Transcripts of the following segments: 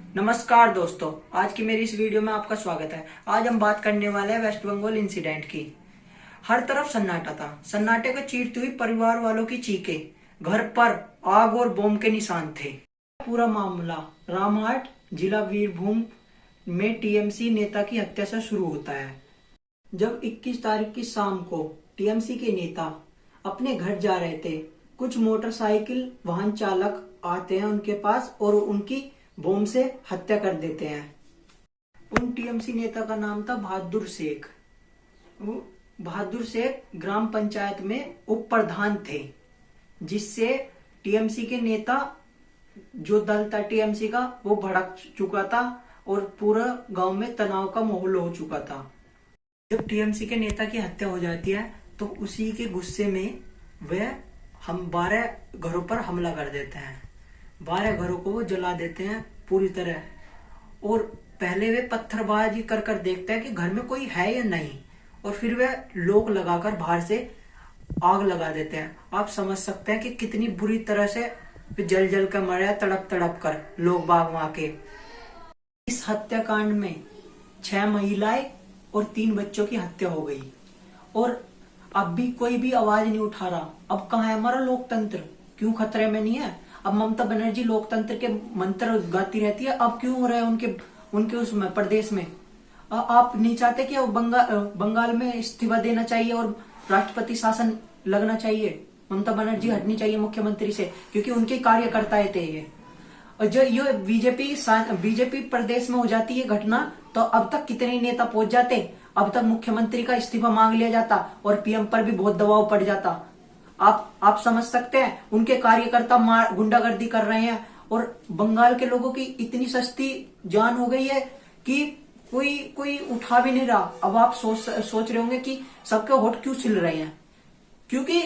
नमस्कार दोस्तों, आज की मेरी इस वीडियो में आपका स्वागत है। आज हम बात करने वाले हैं वेस्ट बंगाल इंसिडेंट की। हर तरफ सन्नाटा था। सन्नाटे को चीरती हुई परिवार वालों की चीखें, घर पर आग और बम के निशान थे। पूरा मामला रामहाट, जिला वीरभूम में टीएमसी नेता की हत्या से शुरू होता है। जब 21 तारीख की शाम को टीएमसी के नेता अपने घर जा रहे थे, कुछ मोटरसाइकिल वाहन चालक आते हैं उनके पास और उनकी बम से हत्या कर देते हैं। उन टीएमसी नेता का नाम था बहादुर शेख। बहादुर शेख ग्राम पंचायत में उप प्रधान थे, जिससे टीएमसी के नेता जो दल था टीएमसी का वो भड़क चुका था और पूरा गांव में तनाव का माहौल हो चुका था। जब टीएमसी के नेता की हत्या हो जाती है तो उसी के गुस्से में वह हम 12 घरों पर हमला कर देते हैं। 12 घरों को वो जला देते हैं पूरी तरह, और पहले वे पत्थरबाजी कर कर देखते हैं कि घर में कोई है या नहीं, और फिर वे लोक लगाकर बाहर से आग लगा देते हैं। आप समझ सकते हैं कि कितनी बुरी तरह से जल जल कर मरे, तड़प तड़प कर लोग बाग वहां के। इस हत्याकांड में 6 महिलाएं और 3 बच्चों की हत्या हो गई, और अब भी कोई भी आवाज नहीं उठा रहा। अब कहाँ है हमारा लोकतंत्र? क्यों खतरे में नहीं है? अब ममता बनर्जी लोकतंत्र के मंत्र गाती रहती है, अब क्यों हो रहा है उनके उसमें प्रदेश में? आप नहीं चाहते कि बंगाल में इस्तीफा देना चाहिए और राष्ट्रपति शासन लगना चाहिए? ममता बनर्जी हटनी चाहिए मुख्यमंत्री से, क्योंकि उनके कार्यकर्ता थे ये। और जो ये बीजेपी प्रदेश में हो जाती है घटना, तो अब तक कितने नेता पहुंच जाते, अब तक मुख्यमंत्री का इस्तीफा मांग लिया जाता और पीएम पर भी बहुत दबाव पड़ जाता। आप समझ सकते हैं, उनके कार्यकर्ता गुंडागर्दी कर रहे हैं, और बंगाल के लोगों की इतनी सस्ती जान हो गई है कि कोई उठा भी नहीं रहा। अब आप सोच रहे होंगे कि सबके होठ क्यों छिल रहे हैं, क्योंकि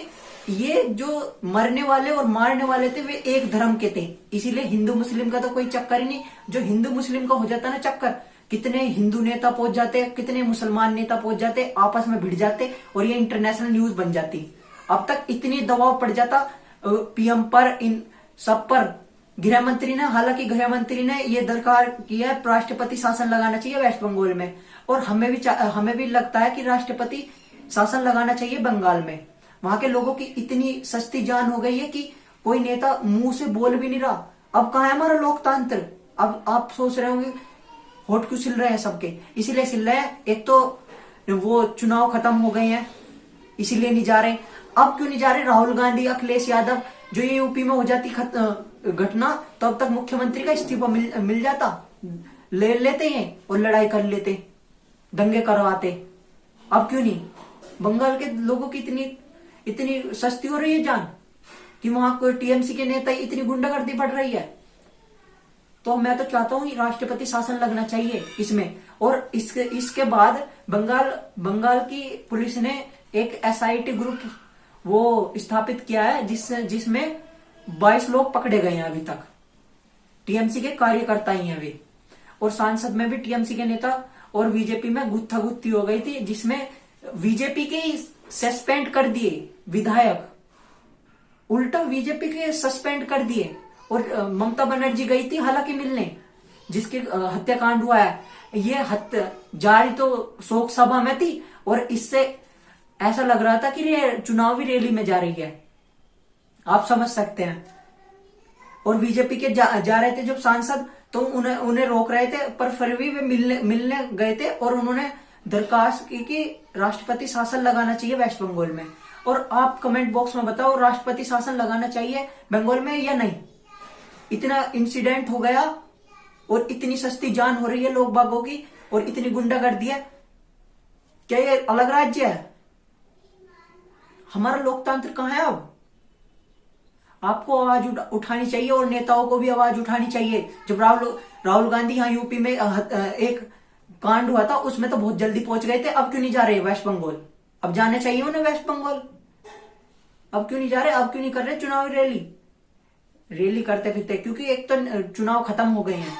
ये जो मरने वाले और मारने वाले थे वे एक धर्म के थे, इसीलिए हिंदू मुस्लिम का तो कोई चक्कर ही नहीं। जो हिंदू मुस्लिम का हो जाता ना चक्कर, कितने हिंदू नेता पहुंच जाते, कितने मुसलमान नेता पहुंच जाते, आपस में भिड़ जाते और ये इंटरनेशनल न्यूज बन जाती। अब तक इतनी दबाव पड़ जाता पीएम पर, इन सब पर। हालांकि गृह मंत्री ने ये दरकार किया है, राष्ट्रपति शासन लगाना चाहिए वेस्ट बंगाल में, और हमें भी लगता है कि राष्ट्रपति शासन लगाना चाहिए बंगाल में। वहां के लोगों की इतनी सस्ती जान हो गई है कि कोई नेता मुंह से बोल भी नहीं रहा। अब कहाँ है हमारा लोकतंत्र? अब आप सोच रहे होंगे होठ क्यों छिल रहे हैं सबके? इसीलिए छिल रहे हैं, एक तो वो चुनाव खत्म हो गए हैं इसीलिए नहीं जा रहे। अब क्यों नहीं जा रहे? राहुल गांधी, अखिलेश यादव, जो ये यूपी में हो जाती घटना, तो अब तक मुख्यमंत्री का इस्तीफा मिल जाता, ले लेते हैं और लड़ाई कर लेते, दंगे करवाते। अब क्यों नहीं? बंगाल के लोगों की इतनी सस्ती हो रही है जान कि वहां कोई टीएमसी के नेता इतनी गुंडागर्दी बढ़ रही है। तो मैं तो चाहता हूं राष्ट्रपति शासन लगना चाहिए इसमें। और इसके बाद बंगाल की पुलिस ने एक एसआईटी ग्रुप वो स्थापित किया है, जिसमें 22 लोग पकड़े गए हैं अभी तक। टीएमसी के कार्यकर्ता ही हैं वे, और सांसद में भी टीएमसी के नेता और बीजेपी में गुत्थागुत्थी हो गई थी, जिसमें बीजेपी के सस्पेंड कर दिए विधायक, उल्टा बीजेपी के सस्पेंड कर दिए। और ममता बनर्जी गई थी हालांकि मिलने, जिसके हत्याकांड हुआ है। ये हत्या जारी तो शोक सभा में थी, और इससे ऐसा लग रहा था कि चुनावी रैली में जा रही है। आप समझ सकते हैं। और बीजेपी के जा रहे थे जब सांसद, तो उन्हें रोक रहे थे, पर फिर भी वे मिलने गए थे, और उन्होंने दरखास्त की कि राष्ट्रपति शासन लगाना चाहिए वेस्ट बंगाल में। और आप कमेंट बॉक्स में बताओ, राष्ट्रपति शासन लगाना चाहिए बंगाल में या नहीं? इतना इंसिडेंट हो गया और इतनी सस्ती जान हो रही है लोग बागों की, और इतनी गुंडागर्दी है। क्या ये अलग राज्य है? हमारा लोकतंत्र कहाँ है? अब आपको आवाज उठानी चाहिए, और नेताओं को भी आवाज उठानी चाहिए। जब राहुल गांधी यहाँ यूपी में एक कांड हुआ था, उसमें तो बहुत जल्दी पहुंच गए थे। अब क्यों नहीं जा रहे वेस्ट बंगाल? अब जाने चाहिए उन्हें वेस्ट बंगाल। अब क्यों नहीं जा रहे? अब क्यों नहीं कर रहे चुनावी रैली करते फिरते? क्योंकि एक तो चुनाव खत्म हो गए हैं,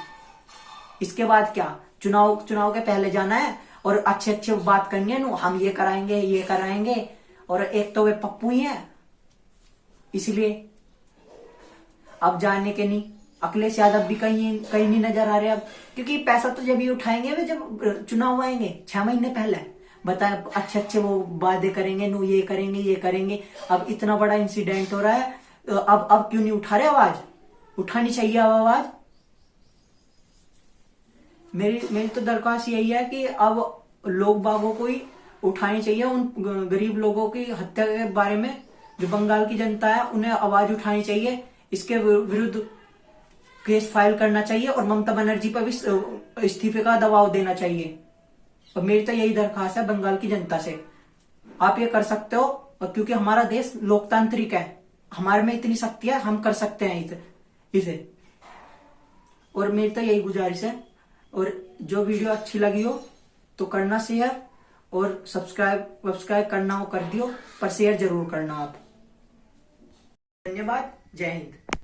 इसके बाद क्या? चुनाव के पहले जाना है और अच्छे बात करनी है, हम ये कराएंगे, और एक तो वे पप्पू ही है, इसलिए अब जाने के नहीं। अखिलेश यादव भी कहीं कहीं नहीं नजर आ रहे अब, क्योंकि पैसा तो जब ये उठाएंगे वे जब चुनाव आएंगे 6 महीने पहले। बताए अच्छे अच्छे वो वादे करेंगे, नो ये करेंगे ये करेंगे। अब इतना बड़ा इंसिडेंट हो रहा है, तो अब क्यों नहीं उठा रहे आवाज? उठानी चाहिए अब आवाज। मेरी मेरी तो दरख्वास्त यही है कि अब लोग बागों को ही उठानी चाहिए, उन गरीब लोगों की हत्या के बारे में जो बंगाल की जनता है उन्हें आवाज उठानी चाहिए। इसके विरुद्ध केस फाइल करना चाहिए और ममता बनर्जी पर भी इस्तीफे का दबाव देना चाहिए। और मेरी तो यही दरख्वास्त है बंगाल की जनता से। आप ये कर सकते हो, और क्योंकि हमारा देश लोकतांत्रिक है, हमारे में इतनी शक्ति है, हम कर सकते हैं इसे। और मेरी तो यही गुजारिश है। और जो वीडियो अच्छी लगी हो तो करना शेयर, और सब्सक्राइब करना हो कर दियो, पर शेयर जरूर करना आप। धन्यवाद। जय हिंद।